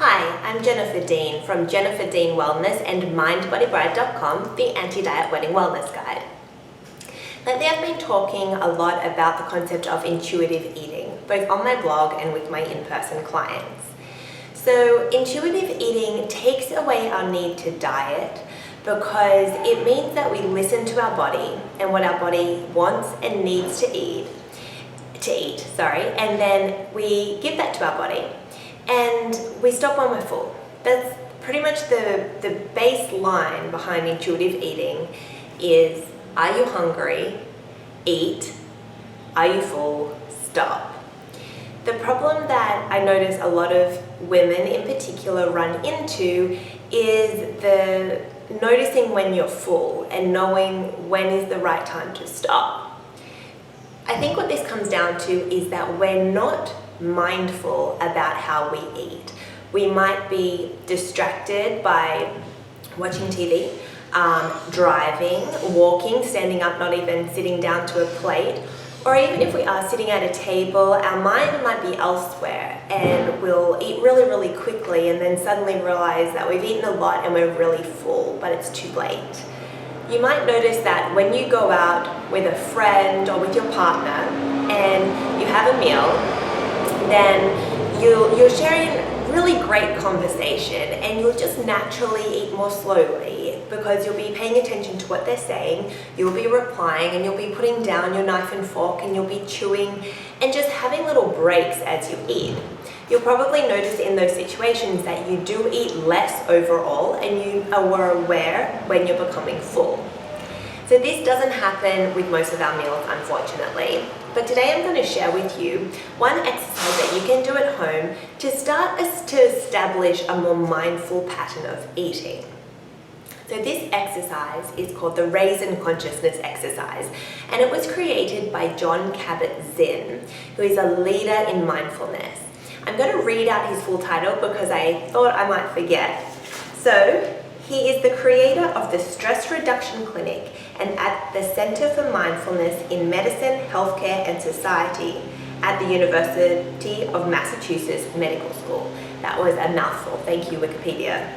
Hi, I'm Jennifer Dean from Jennifer Dean Wellness and MindBodyBride.com, the anti-diet wedding wellness guide. Lately I've been talking a lot about the concept of intuitive eating, both on my blog and with my in-person clients. So intuitive eating takes away our need to diet because it means that we listen to our body and what our body wants and needs to eat, and then we give that to our body. And we stop when we're full. That's pretty much the baseline behind intuitive eating is, are you hungry? Eat. Are you full? Stop. The problem that I notice a lot of women in particular run into is the noticing when you're full and knowing when is the right time to stop. I think what this comes down to is that we're not mindful about how we eat. We might be distracted by watching TV, driving, walking, standing up, not even sitting down to a plate, or even if we are sitting at a table, our mind might be elsewhere and we'll eat really, really quickly and then suddenly realize that we've eaten a lot and we're really full, but it's too late. You might notice that when you go out with a friend or with your partner and you have a meal, then you're sharing really great conversation and you'll just naturally eat more slowly because you'll be paying attention to what they're saying, you'll be replying and you'll be putting down your knife and fork and you'll be chewing and just having little breaks as you eat. You'll probably notice in those situations that you do eat less overall and you are aware when you're becoming full. So this doesn't happen with most of our meals, unfortunately. But today I'm going to share with you one exercise that you can do at home to start to establish a more mindful pattern of eating. So this exercise is called the Raisin Consciousness exercise, and it was created by Jon Kabat-Zinn, who is a leader in mindfulness. I'm going to read out his full title because I thought I might forget. So, he is the creator of the Stress Reduction Clinic and at the Center for Mindfulness in Medicine, Healthcare and Society at the University of Massachusetts Medical School. That was a mouthful, thank you Wikipedia.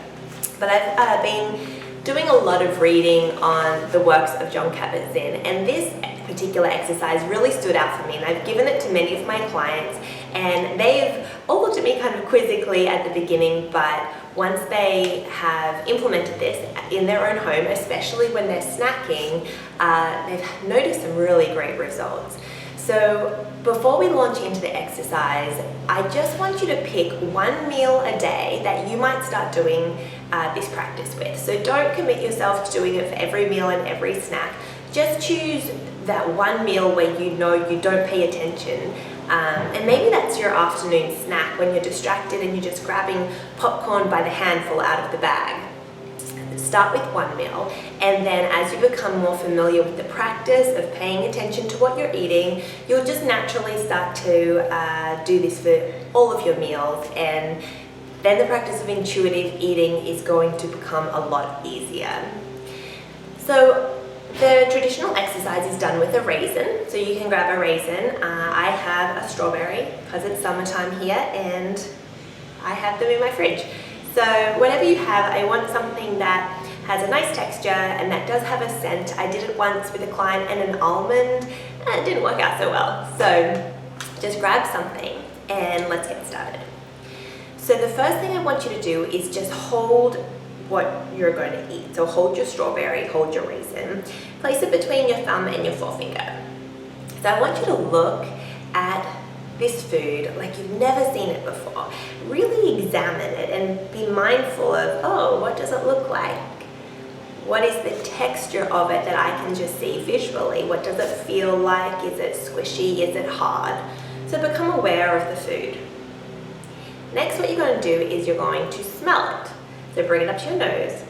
But I've been doing a lot of reading on the works of Jon Kabat-Zinn, and this particular exercise really stood out for me, and I've given it to many of my clients, and they've all looked at me kind of quizzically at the beginning, but once they have implemented this in their own home, especially when they're snacking, they've noticed some really great results. So before we launch into the exercise, I just want you to pick one meal a day that you might start doing this practice with. So don't commit yourself to doing it for every meal and every snack. Just choose that one meal where you know you don't pay attention. And maybe that's your afternoon snack when you're distracted and you're just grabbing popcorn by the handful out of the bag. Start with one meal, and then as you become more familiar with the practice of paying attention to what you're eating, you'll just naturally start to do this for all of your meals, and then the practice of intuitive eating is going to become a lot easier. So the traditional exercise is done with a raisin, so you can grab a raisin. I have a strawberry because it's summertime here and I have them in my fridge. So whatever you have, I want something that has a nice texture and that does have a scent. I did it once with a client and an almond, and it didn't work out so well. So just grab something and let's get started. So the first thing I want you to do is just hold what you're going to eat. So hold your strawberry, hold your raisin, place it between your thumb and your forefinger. So I want you to look at this food like you've never seen it before. Really examine it and be mindful of, oh, what does it look like? What is the texture of it that I can just see visually? What does it feel like? Is it squishy? Is it hard? So become aware of the food. Next, what you're going to do is you're going to smell it. So bring it up to your nose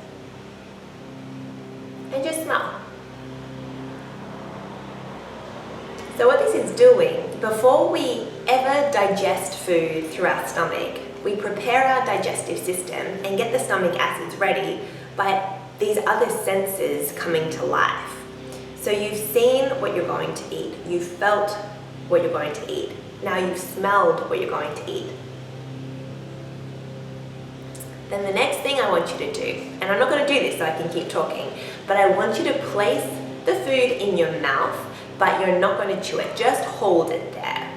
and just smell. So what this is doing, before we ever digest food through our stomach, we prepare our digestive system and get the stomach acids ready by these other senses coming to life. So you've seen what you're going to eat, you've felt what you're going to eat, now you've smelled what you're going to eat. Then the next thing I want you to do, and I'm not going to do this so I can keep talking, but I want you to place the food in your mouth, but you're not going to chew it, just hold it there.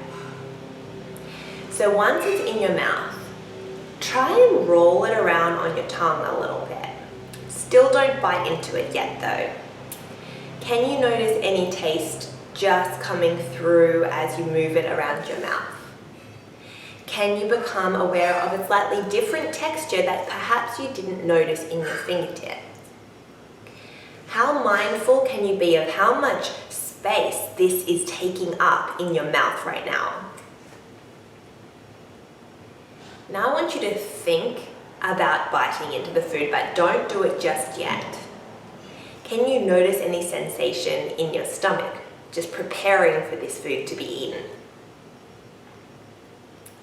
So once it's in your mouth, try and roll it around on your tongue a little bit. Still don't bite into it yet though. Can you notice any taste just coming through as you move it around your mouth? Can you become aware of a slightly different texture that perhaps you didn't notice in your fingertips? How mindful can you be of how much space this is taking up in your mouth right now? Now I want you to think about biting into the food, but don't do it just yet. Can you notice any sensation in your stomach, just preparing for this food to be eaten?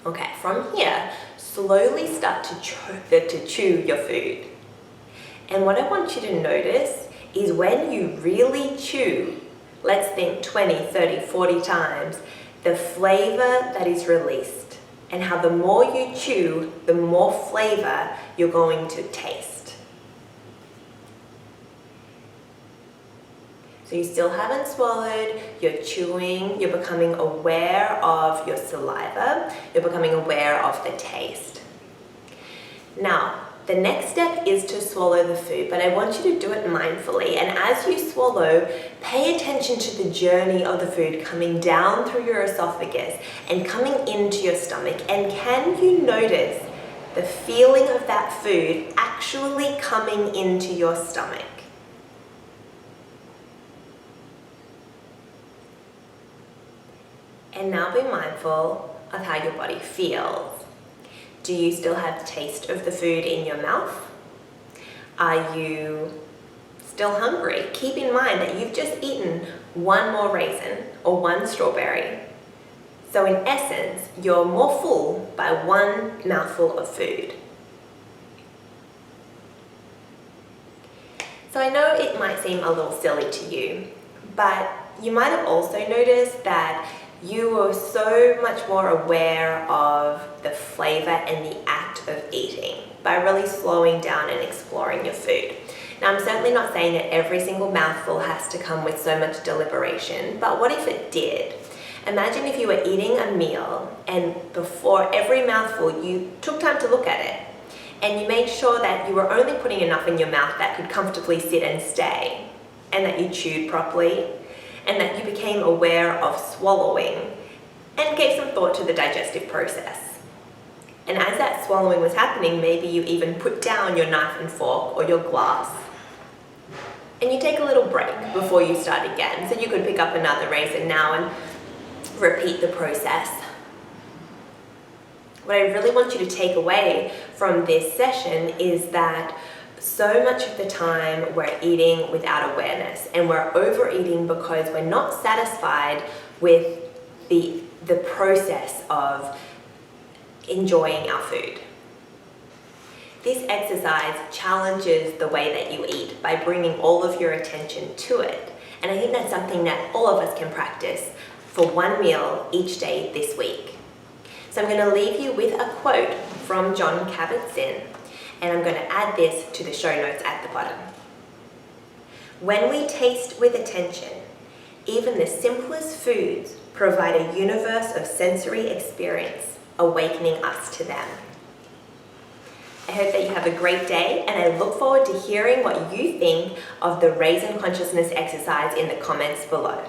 Okay, from here, slowly start to chew your food. And what I want you to notice is when you really chew, let's think 20, 30, 40 times, the flavor that is released, and how the more you chew, the more flavor you're going to taste. So you still haven't swallowed, you're chewing, you're becoming aware of your saliva, you're becoming aware of the taste. Now, the next step is to swallow the food, but I want you to do it mindfully. And as you swallow, pay attention to the journey of the food coming down through your esophagus and coming into your stomach. And can you notice the feeling of that food actually coming into your stomach? And now be mindful of how your body feels. Do you still have the taste of the food in your mouth? Are you still hungry? Keep in mind that you've just eaten one more raisin or one strawberry. So in essence, you're more full by one mouthful of food. So I know it might seem a little silly to you, but you might have also noticed that you were so much more aware of the flavor and the act of eating by really slowing down and exploring your food. Now, I'm certainly not saying that every single mouthful has to come with so much deliberation, but what if it did? Imagine if you were eating a meal and before every mouthful you took time to look at it and you made sure that you were only putting enough in your mouth that could comfortably sit and stay, and that you chewed properly, and that you became aware of swallowing and gave some thought to the digestive process. And as that swallowing was happening, maybe you even put down your knife and fork or your glass. And you take a little break before you start again. So you could pick up another raisin now and repeat the process. What I really want you to take away from this session is that so much of the time we're eating without awareness, and we're overeating because we're not satisfied with the process of enjoying our food. This exercise challenges the way that you eat by bringing all of your attention to it. And I think that's something that all of us can practice for one meal each day this week. So I'm going to leave you with a quote from Jon Kabat-Zinn. And I'm going to add this to the show notes at the bottom. When we taste with attention, even the simplest foods provide a universe of sensory experience, awakening us to them. I hope that you have a great day, and I look forward to hearing what you think of the Raisin Consciousness exercise in the comments below.